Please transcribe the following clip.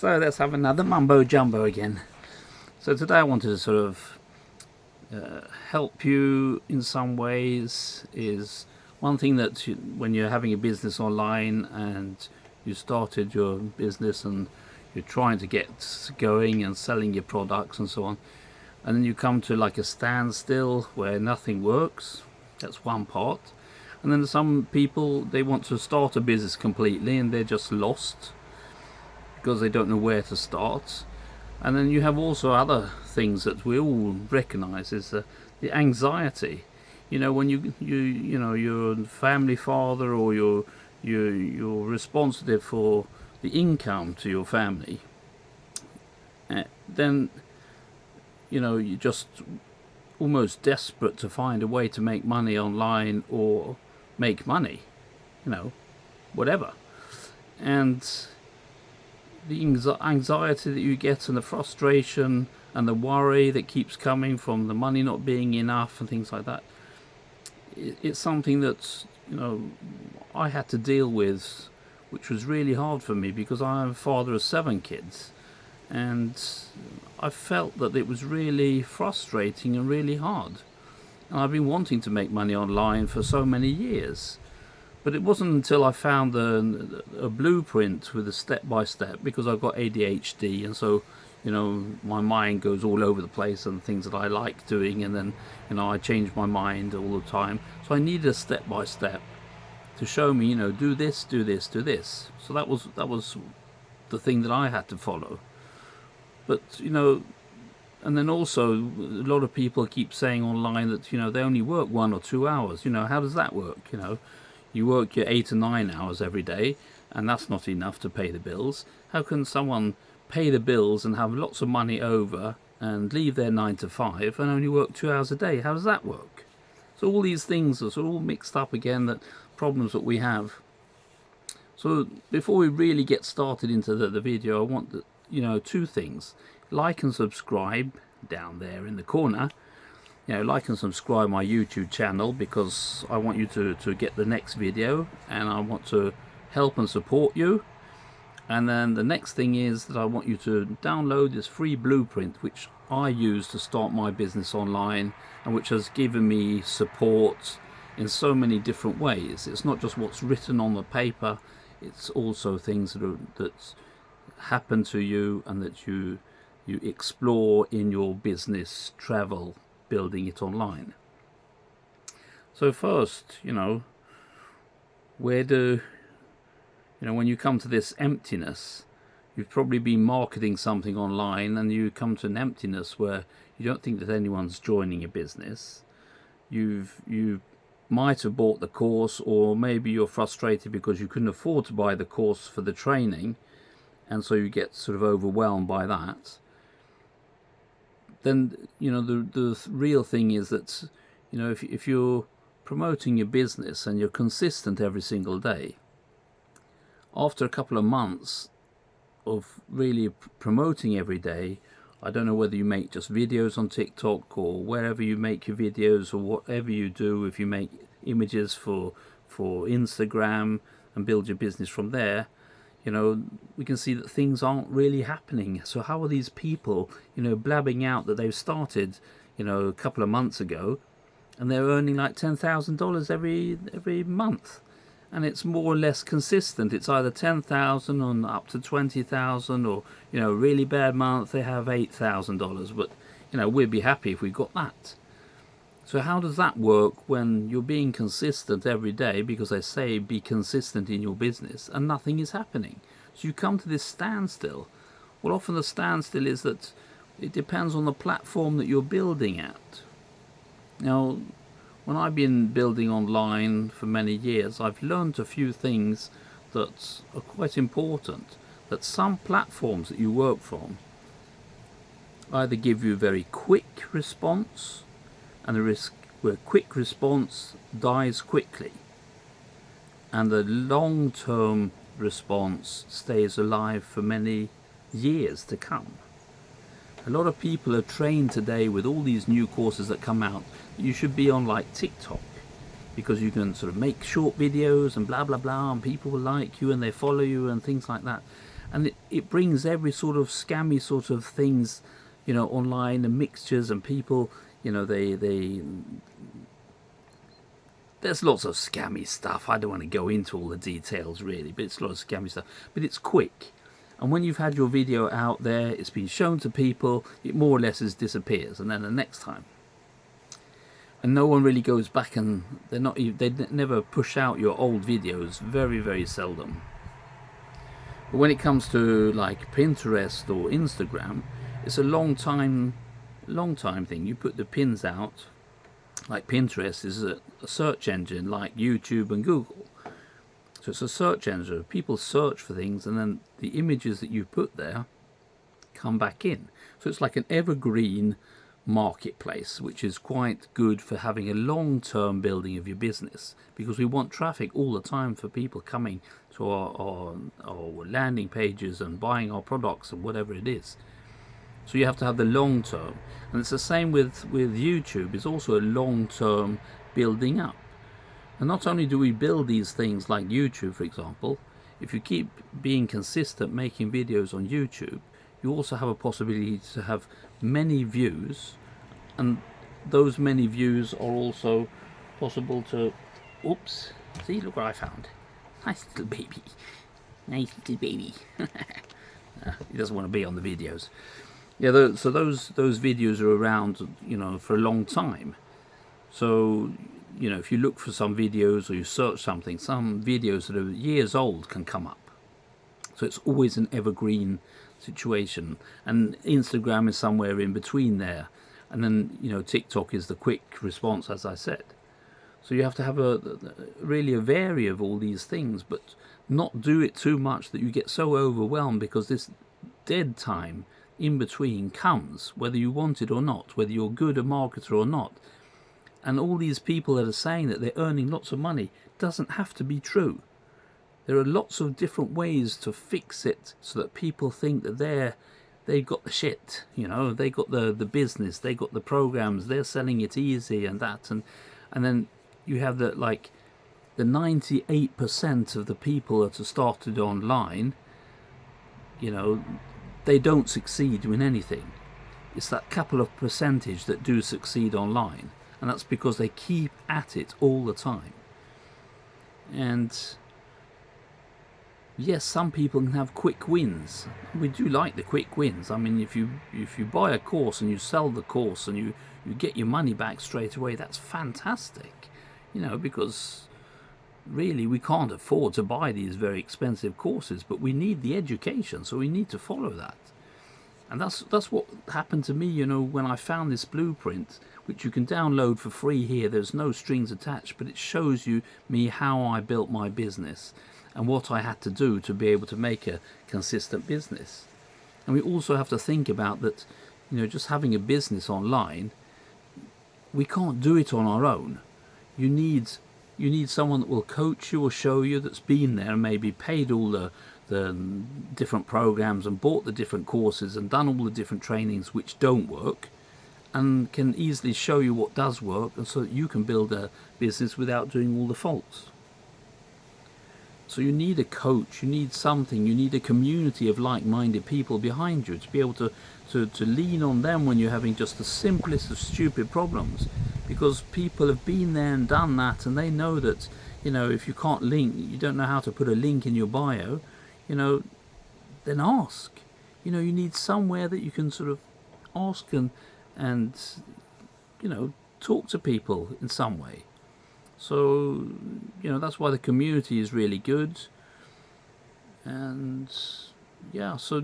So let's have another mumbo jumbo again. So today I wanted to sort of help you in some ways. Is one thing that when you're having a business online and you started your business and you're trying to get going and selling your products and so on, and then you come to like a standstill where nothing works. That's one part. And then some people, they want to start a business completely and they're just lost because they don't know where to start. And then you have also other things that we all recognize is the anxiety. You know, when you know you're a family father or you're responsible for the income to your family, then you know you're just almost desperate to find a way to make money online or make money, you know, whatever. And the anxiety that you get and the frustration and the worry that keeps coming from the money not being enough and things like that, it's something that, you know, I had to deal with, which was really hard for me because I'm a father of 7 kids, and I felt that it was really frustrating and really hard. And I've been wanting to make money online for so many years. But it wasn't until I found a blueprint with a step-by-step, because I've got ADHD, and so, you know, my mind goes all over the place and things that I like doing, and then, you know, I change my mind all the time. So I needed a step-by-step to show me, you know, do this, do this, do this. So that was the thing that I had to follow. But, you know, and then also a lot of people keep saying online that, you know, they only work 1 or 2 hours. You know, how does that work, you know? You work your 8 or 9 hours every day, and that's not enough to pay the bills. How can someone pay the bills and have lots of money over and leave their 9 to 5 and only work 2 hours a day? How does that work? So all these things are sort of all mixed up again, that problems that we have. So before we really get started into the video, I want that, you know, 2 things. Like and subscribe down there in the corner. You know, like and subscribe my YouTube channel, because I want you to get the next video, and I want to help and support you. And then the next thing is that I want you to download this free blueprint which I use to start my business online, and which has given me support in so many different ways. It's not just what's written on the paper, it's also things that happen to you and that you explore in your business travel, building it online. So first, you know, when you come to this emptiness, you've probably been marketing something online and you come to an emptiness where you don't think that anyone's joining your business. You might have bought the course, or maybe you're frustrated because you couldn't afford to buy the course for the training, and so you get sort of overwhelmed by that. Then, you know, the real thing is that, you know, if you're promoting your business and you're consistent every single day, after a couple of months of really promoting every day, I don't know whether you make just videos on TikTok or wherever you make your videos, or whatever you do, if you make images for Instagram and build your business from there, you know, we can see that things aren't really happening. So how are these people, you know, blabbing out that they've started, you know, a couple of months ago, and they're earning like $10,000 every month, and it's more or less consistent. It's either 10,000 or up to 20,000, or, you know, really bad month they have $8,000. But, you know, we'd be happy if we got that. So how does that work when you're being consistent every day, because they say be consistent in your business, and nothing is happening? So you come to this standstill. Well, often the standstill is that it depends on the platform that you're building at. Now, when I've been building online for many years, I've learned a few things that are quite important. That some platforms that you work from either give you very quick response, and the risk where quick response dies quickly, and the long-term response stays alive for many years to come. A lot of people are trained today with all these new courses that come out. You should be on like TikTok, because you can sort of make short videos and blah blah blah, and people will like you and they follow you and things like that. and it brings every sort of scammy sort of things, you know, online, and mixtures, and people, you know, there's lots of scammy stuff. I don't want to go into all the details really, but it's a lot of scammy stuff. But it's quick. And when you've had your video out there, it's been shown to people, it more or less disappears. And then the next time. And no one really goes back, and they never push out your old videos, very, very seldom. But when it comes to like Pinterest or Instagram, it's a long time thing. You put the pins out. Like Pinterest is a search engine like YouTube and Google. So it's a search engine. People search for things, and then the images that you put there come back in. So it's like an evergreen marketplace, which is quite good for having a long-term building of your business, because we want traffic all the time for people coming to our landing pages and buying our products and whatever it is. So you have to have the long term, and it's the same with YouTube. It's also a long term building up. And not only do we build these things like YouTube, for example, if you keep being consistent making videos on YouTube, you also have a possibility to have many views, and those many views are also possible to, oops, see, look what I found. Nice little baby. Nice little baby. He doesn't want to be on the videos. Yeah, so those videos are around, you know, for a long time. So, you know, if you look for some videos or you search something, some videos that are years old can come up. So it's always an evergreen situation. And Instagram is somewhere in between there. And then, you know, TikTok is the quick response, as I said. So you have to have really a vary of all these things, but not do it too much that you get so overwhelmed, because this dead time in between comes, whether you want it or not, whether you're good a marketer or not. And all these people that are saying that they're earning lots of money doesn't have to be true. There are lots of different ways to fix it so that people think that they've got the shit, you know, they got the business, they got the programs, they're selling it easy and that, and then you have the 98% of the people that are started online, you know, they don't succeed in anything. It's that couple of percentage that do succeed online, and that's because they keep at it all the time. And yes, some people can have quick wins. We do like the quick wins. I mean, if you buy a course and you sell the course and you get your money back straight away, that's fantastic, you know, because really we can't afford to buy these very expensive courses, but we need the education, so we need to follow that. And that's what happened to me, you know, when I found this blueprint, which you can download for free here. There's no strings attached, but it shows me how I built my business and what I had to do to be able to make a consistent business. And we also have to think about that, you know, just having a business online, we can't do it on our own. You need someone that will coach you or show you, that's been there and maybe paid all the different programs and bought the different courses and done all the different trainings which don't work, and can easily show you what does work, and so that you can build a business without doing all the faults. So you need a coach, you need something, you need a community of like-minded people behind you to be able to lean on them when you're having just the simplest of stupid problems, because people have been there and done that, and they know that, you know, if you can't link, you don't know how to put a link in your bio, you know, then ask. You know, you need somewhere that you can sort of ask and you know, talk to people in some way. So, you know, that's why the community is really good. And yeah, so